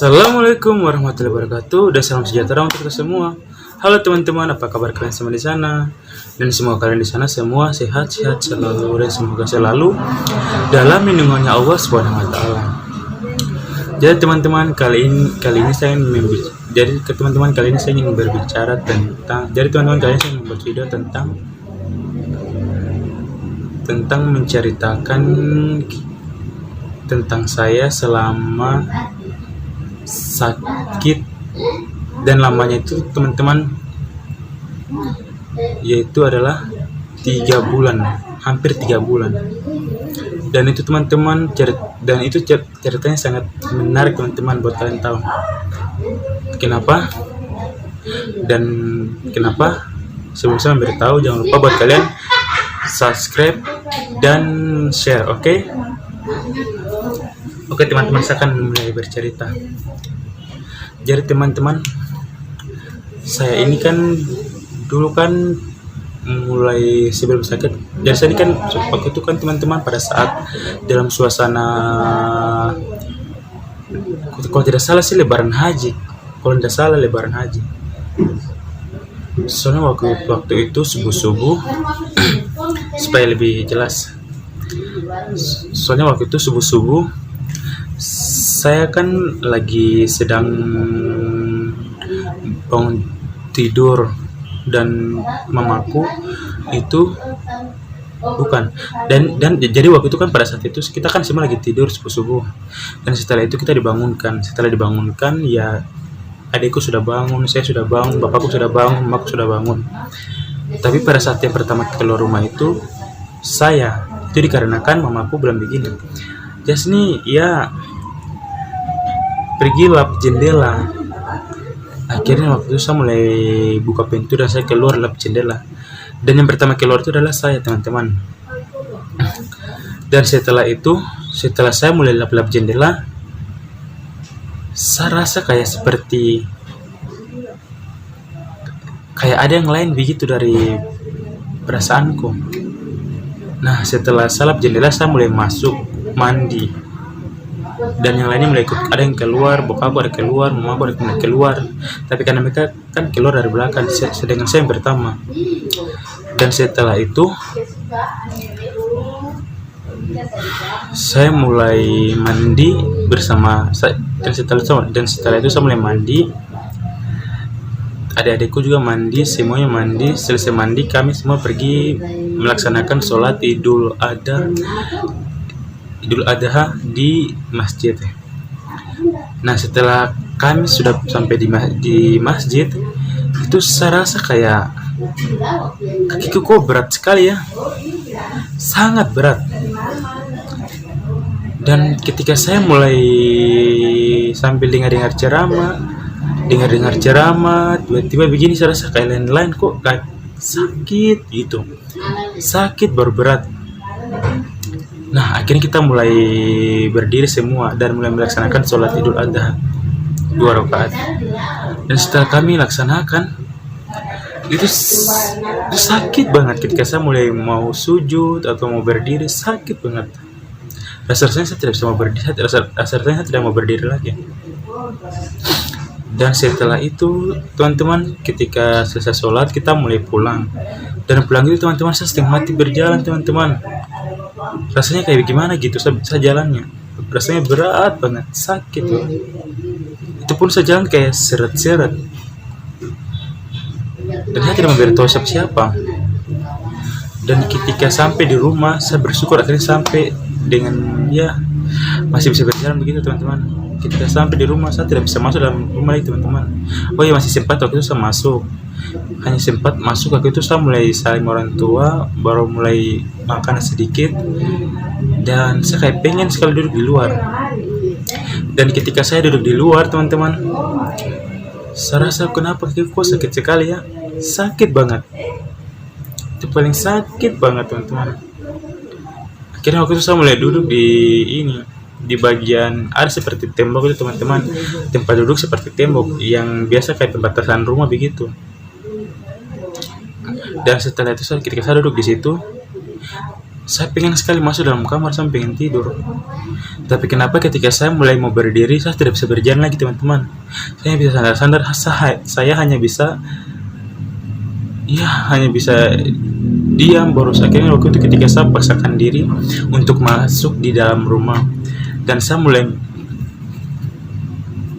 Assalamualaikum warahmatullahi wabarakatuh dan salam sejahtera untuk kita semua. Halo teman-teman, apa kabar kalian semua di sana? Dan semoga kalian di sana semua sehat-sehat selalu dan semoga selalu dalam lindungannya Allah Subhanahu wa taala. Jadi teman-teman, kali ini saya ingin berbicara tentang membuat video tentang menceritakan tentang saya selama sakit, dan lamanya itu teman-teman yaitu adalah 3 bulan, hampir 3 bulan. Dan itu teman-teman ceritanya sangat menarik teman-teman buat kalian tahu kenapa. Sebelum saya memberitahu, jangan lupa buat kalian subscribe dan share. Oke teman-teman, saya akan mulai bercerita. Jadi teman-teman, saya ini kan dulu kan mulai sebelum sakit. Jadi saya ini kan waktu itu kan teman-teman pada saat dalam suasana, kalau tidak salah sih lebaran haji. Soalnya waktu itu subuh-subuh supaya lebih jelas. Soalnya waktu itu subuh-subuh saya kan lagi sedang bangun tidur dan mamaku itu dan jadi waktu itu kan pada saat itu kita kan semua lagi tidur subuh-subuh, dan setelah itu kita dibangunkan. Setelah dibangunkan ya adikku sudah bangun, saya sudah bangun, bapakku sudah bangun, mamaku sudah bangun. Tapi pada saat yang pertama keluar rumah itu dikarenakan mamaku bilang begini, Jasni ya pergi lap jendela. Akhirnya waktu itu saya mulai buka pintu dan saya keluar lap jendela, dan yang pertama keluar itu adalah saya teman-teman. Dan setelah saya mulai lap-lap jendela, saya rasa kayak ada yang lain begitu dari perasaanku. Nah, setelah saya lap jendela, saya mulai masuk mandi, dan yang lainnya mulai ikut. Ada yang keluar, bapakku ada keluar, mamaku ada keluar, tapi karena mereka kan keluar dari belakang, sedangkan saya yang pertama. Dan setelah itu saya mulai mandi dan setelah itu saya mulai mandi. Adik-adikku juga mandi, semuanya mandi. Selesai mandi, kami semua pergi melaksanakan sholat Idul Adha di masjid. Nah, setelah kami sudah sampai di masjid, itu saya rasa kayak kakiku kok berat sekali ya, sangat berat. Dan ketika saya mulai sambil dengar ceramah, tiba-tiba begini saya rasa kayak lain-lain, kok kayak sakit gitu, sakit baru berat. Nah, akhirnya kita mulai berdiri semua dan mulai melaksanakan sholat Idul Adha 2 rakaat. Dan setelah kami laksanakan, itu sakit banget. Ketika saya mulai mau sujud atau mau berdiri, sakit banget. Rasanya saya tidak bisa mau berdiri, rasanya saya tidak mau berdiri lagi. Dan setelah itu teman-teman, ketika selesai sholat kita mulai pulang. Dan pulang itu teman-teman, saya setengah mati berjalan teman-teman. Rasanya kayak gimana gitu saya jalannya, rasanya berat banget, sakit loh. Itu pun saya jalan kayak seret-seret, dan saya tidak memberitahu siapa. Dan ketika sampai di rumah, saya bersyukur akhirnya sampai dengan masih bisa berjalan begitu teman-teman. Ketika sampai di rumah, saya tidak bisa masuk dalam rumah lagi teman-teman. Oh ya, masih sempat waktu itu saya masuk, hanya sempat masuk. Waktu itu saya mulai saling orang tua, baru mulai makan sedikit, dan saya kayak pengen sekali duduk di luar. Dan ketika saya duduk di luar teman-teman, saya rasa kenapa kakiku sakit sekali ya, sakit banget, itu paling sakit banget teman-teman. Akhirnya waktu itu saya mulai duduk di bagian ada seperti tembok itu teman-teman, tempat duduk seperti tembok yang biasa kayak pembatasan rumah begitu. Dan setelah itu ketika saya duduk di situ, saya pengen sekali masuk dalam kamar, saya pengen tidur. Tapi kenapa ketika saya mulai mau berdiri, saya tidak bisa berjalan lagi teman-teman. Saya bisa sandar-sandar, saya hanya bisa, ya hanya bisa diam. Baru akhirnya waktu itu ketika saya paksakan diri untuk masuk di dalam rumah, dan saya mulai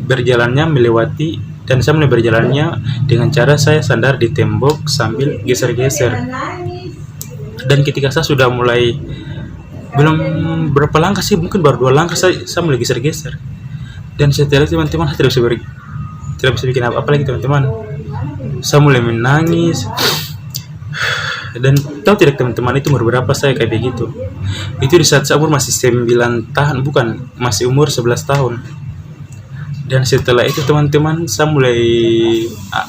berjalannya melewati, dan saya mulai berjalannya dengan cara saya sandar di tembok sambil geser-geser. Dan ketika saya sudah mulai, belum berapa langkah sih, mungkin baru 2 langkah, saya mulai geser-geser. Dan setelah itu teman-teman, saya tidak bisa bikin apa-apa lagi teman-teman. Saya mulai menangis. Dan tahu tidak teman-teman, itu umur berapa saya kayak begitu? Itu di saat saya umur masih 9 tahun, bukan, masih umur 11 tahun. Dan setelah itu teman-teman, saya mulai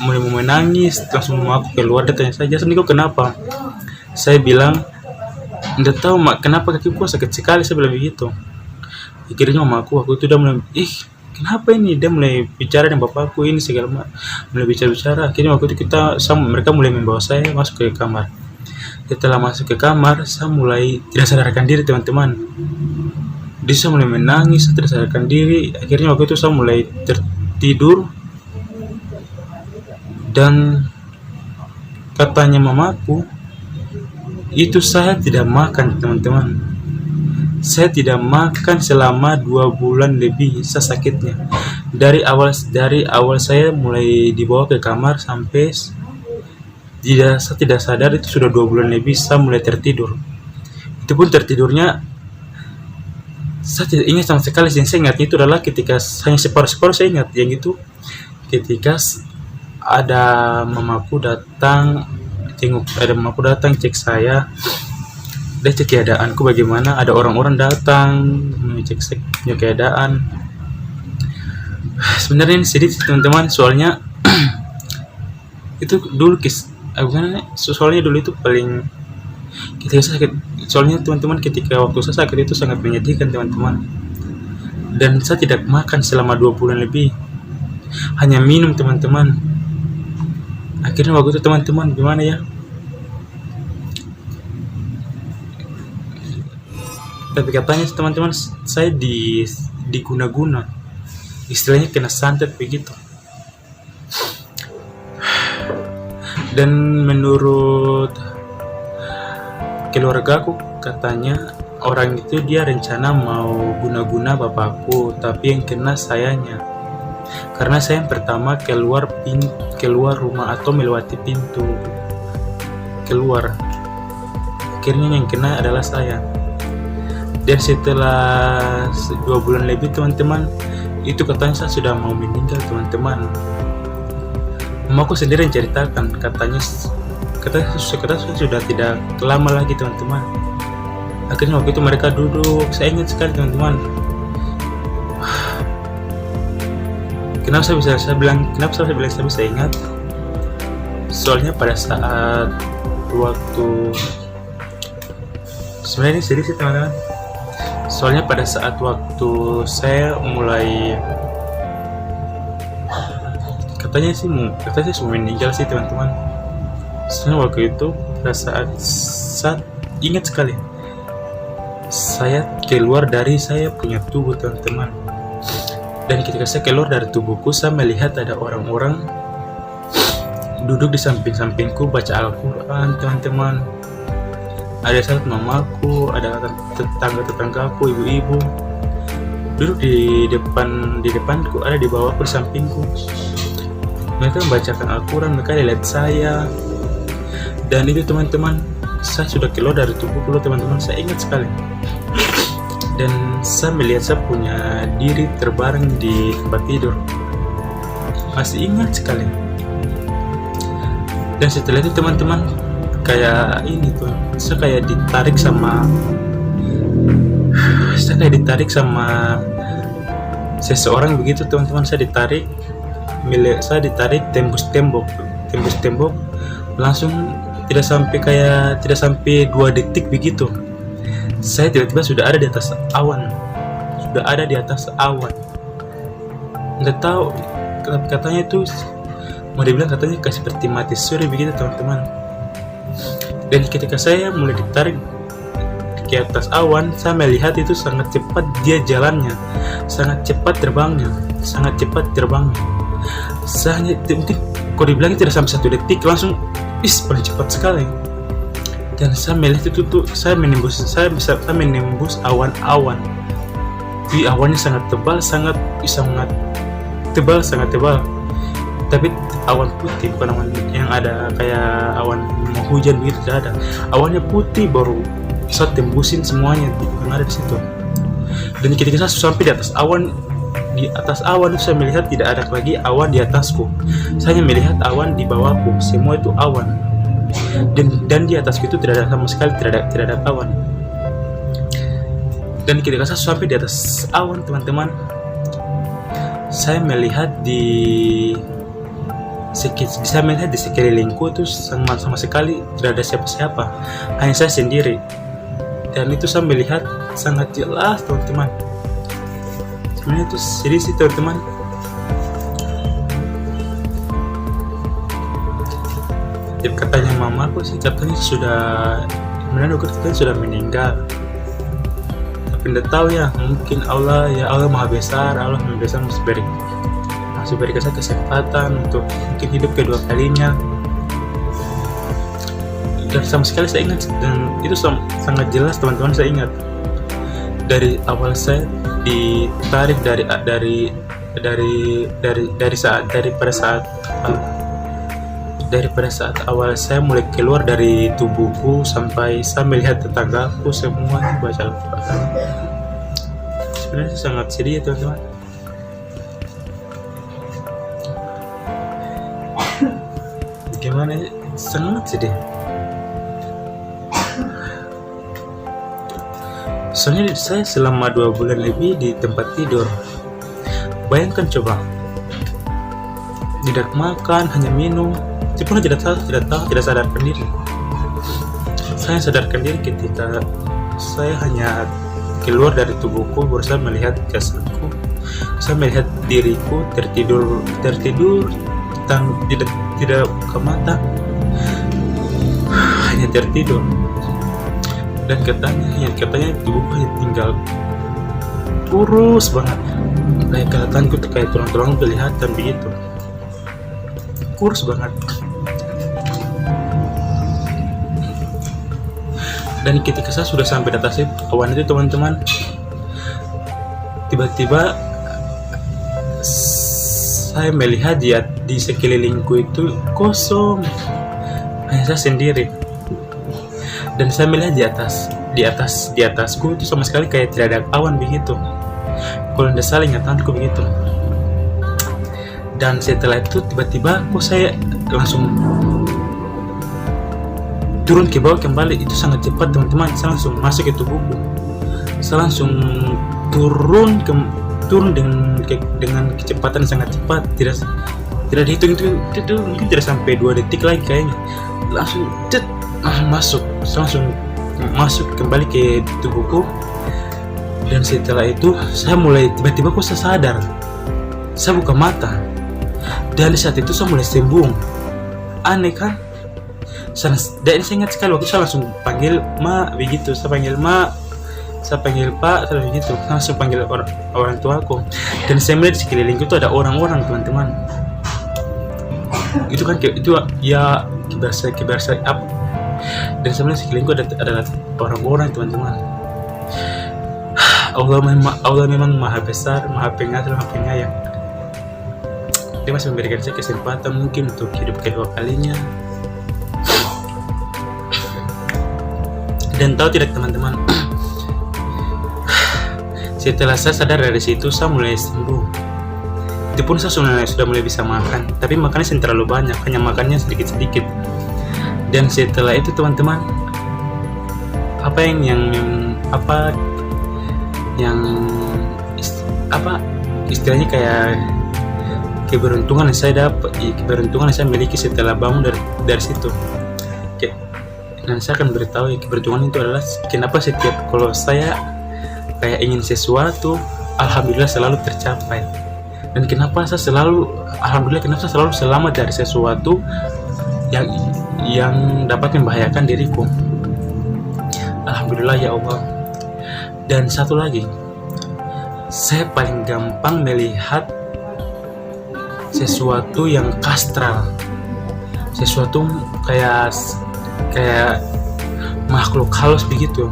mau menangis, langsung mau aku keluar. Dia tanya saya, "Jason, kok kenapa?" Saya bilang, "Nggak tahu mak, kenapa kakiku sakit sekali." Saya bilang begitu. Akhirnya mama aku itu udah mulai, kenapa ini? Dia mulai bicara dengan bapakku ini segala mulai bicara. Akhirnya waktu itu mereka mulai membawa saya masuk ke kamar. Setelah masuk ke kamar, saya mulai tidak sadarkan diri teman-teman. Saya mulai menangis, saya tidak sadarkan diri. Akhirnya waktu itu saya mulai tertidur. Dan katanya mamaku, itu saya tidak makan teman-teman. Saya tidak makan selama 2 bulan lebih. Saya sakitnya dari awal saya mulai dibawa ke kamar sampai saya tidak sadar, itu sudah 2 bulan lebih. Saya mulai tertidur. Itu pun tertidurnya saya tidak ingat sama sekali. Yang saya ingat itu adalah ketika hanya separuh saya ingat, yang itu ketika ada mamaku datang cek saya. Dia cek keadaanku bagaimana, ada orang-orang datang mengecek keadaan. Sebenarnya ini sedih teman-teman, soalnya itu dulu soalnya dulu itu paling ketika saya sakit. Soalnya teman-teman, ketika waktu saya sakit itu sangat menyedihkan teman-teman. Dan saya tidak makan selama 2 bulan lebih, hanya minum teman-teman. Akhirnya waktu itu teman-teman, gimana ya, tapi katanya teman-teman, saya diguna-guna, istilahnya kena santet begitu. Dan menurut keluargaku, katanya orang itu dia rencana mau guna-guna bapakku, tapi yang kena sayanya, karena saya yang pertama keluar rumah atau melewati pintu keluar. Akhirnya yang kena adalah saya. Dan setelah 2 bulan lebih teman-teman, itu katanya saya sudah mau meninggal teman-teman. Mamaku sendiri yang ceritakan, katanya sudah tidak lama lagi teman-teman. Akhirnya waktu itu mereka duduk, saya ingat sekali teman-teman. Kenapa saya bilang saya bisa ingat? Soalnya pada saat waktu, sebenarnya ini sedih sih teman-teman. Soalnya pada saat waktu saya mulai, katanya sih mau meninggal sih teman-teman. Soalnya waktu itu pada saat ingat sekali, saya keluar dari saya punya tubuh teman-teman. Dan ketika saya keluar dari tubuhku, saya melihat ada orang-orang duduk di samping-sampingku baca Al-Quran teman-teman. Ada saat mamaku, ada tetangga-tetanggaku, ibu-ibu duduk di depanku, ada di bawahku, di sampingku. Mereka membacakan Al-Quran, mereka lihat saya. Dan itu teman-teman, saya sudah keluar dari tubuhku teman-teman, saya ingat sekali. Dan saya melihat saya punya diri terbaring di tempat tidur, masih ingat sekali. Dan setelah itu teman-teman, kayak ini tuh, saya kayak ditarik sama seseorang begitu teman-teman. Saya ditarik tembus tembok, langsung tidak sampai 2 detik begitu, saya tiba-tiba sudah ada di atas awan. Nggak tahu, katanya itu mau dibilang katanya kayak seperti mati suri begitu teman-teman. Dan ketika saya mulai ditarik ke atas awan, saya melihat itu sangat cepat dia jalannya, sangat cepat terbangnya, sangat cepat terbangnya. Saya hanya mungkin kalau dibilang tidak sampai 1 detik langsung, paling cepat sekali. Dan saya melihat itu tuh, saya bisa menembus awan-awan. Di awannya sangat tebal, sangat tebal, sangat tebal. Tapi awan putih, bukan awan yang ada kayak awan mau hujan begitu, tidak ada. Awannya putih, baru bisa tembusin semuanya yang ada di situ. Dan ketika saya sampai di atas awan itu saya melihat tidak ada lagi awan di atasku. Saya hanya melihat awan di bawahku, semua itu awan. Dan di atasku itu tidak ada sama sekali, tidak ada awan. Dan ketika saya sampai di atas awan, teman-teman, saya melihat di sekelilingku itu sama sekali tidak ada siapa-siapa, hanya saya sendiri. Dan itu saya melihat sangat jelas, teman-teman. Sebenarnya itu sedih sih, teman-teman. Katanya mamaku sih, katanya sudah meninggal. Tapi tidak tahu ya, mungkin Allah Maha Besar, Allah Maha Besar masih beri saya kesempatan untuk mungkin hidup kedua kalinya. Dan sama sekali saya ingat, dan itu sangat jelas, teman-teman. Saya ingat dari awal saya ditarik pada saat awal saya mulai keluar dari tubuhku sampai saya melihat tetanggaku semua baca Al-Quran. Sebenarnya sangat sedih ya, teman-teman. Gimana ya? Sangat sedih. Soalnya saya selama 2 bulan lebih di tempat tidur. Bayangkan coba, tidak makan, hanya minum. Itu pun tidak sadarkan diri. Saya sadarkan diri ketika saya hanya keluar dari tubuhku, berusaha melihat jasadku. Saya melihat diriku tertidur, tidak buka mata, hanya tertidur. Dan katanya tubuhku tinggal kurus banget, kayak kelihatanku tuh kayak tulang-tulang kelihatan begitu, kurus banget. Dan ketika saya sudah sampai di atas awan itu, teman-teman, tiba-tiba saya melihat di sekelilingku itu kosong, hanya saya sendiri. Dan saya melihat di atasku itu sama sekali kayak tidak ada awan begitu. Kalau tidak salah ingatanku begitu. Dan setelah itu tiba-tiba kok saya langsung turun ke bawah kembali. Itu sangat cepat, teman-teman. Saya langsung masuk ke tubuhku. Saya langsung turun dengan kecepatan sangat cepat. Tidak dihitung itu mungkin tidak sampai 2 detik lagi kayaknya. Langsung masuk kembali ke tubuhku. Dan setelah itu saya mulai tiba-tiba saya sadar, saya buka mata, dan di saat itu saya mulai sembung. Aneh kan? Dan saya ingat sekali waktu saya langsung panggil Ma begitu. Saya panggil Ma, saya panggil Pak, saya begitu. Saya langsung panggil orang tuaku. Dan saya melihat di sekelilingku itu ada orang-orang, teman-teman. Itu kan itu ya kibar apa? Dan sebenarnya sekelilingku ada orang-orang, teman-teman. Allah memang Maha Besar, Maha Pengasih, Maha Penyayang. Dia masih memberikan saya kesempatan mungkin untuk hidup kedua kalinya. Dan tahu tidak, teman-teman, setelah saya sadar dari situ, saya mulai sembuh. Itu pun saya sudah mulai bisa makan, tapi makannya terlalu banyak, hanya makannya sedikit-sedikit. Dan setelah itu, teman-teman, istilahnya kayak keberuntungan yang saya dapat, keberuntungan yang saya miliki setelah bangun dari situ. Dan saya akan beritahu keberuntungan itu adalah kenapa setiap kalau saya kayak ingin sesuatu, alhamdulillah selalu tercapai. Dan kenapa saya selalu selamat dari sesuatu yang dapat membahayakan diriku. alhamdulillah ya Allah. Dan satu lagi, saya paling gampang melihat sesuatu yang kastral, sesuatu kayak makhluk halus begitu.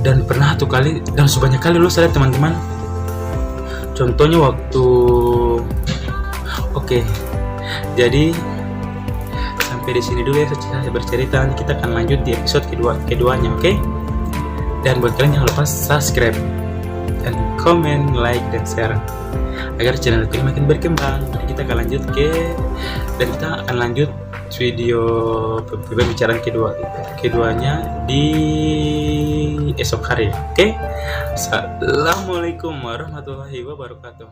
Dan pernah tuh kali, dan sebanyak kali lo saya lihat teman-teman. Contohnya waktu oke, jadi sampai di sini dulu ya saya bercerita. Nanti kita akan lanjut di episode keduanya, oke? Dan buat kalian jangan lupa subscribe dan komen, like dan share agar channel ini makin berkembang. Dan kita akan lanjut video pembicaraan keduanya di esok hari, oke? Assalamualaikum warahmatullahi wabarakatuh.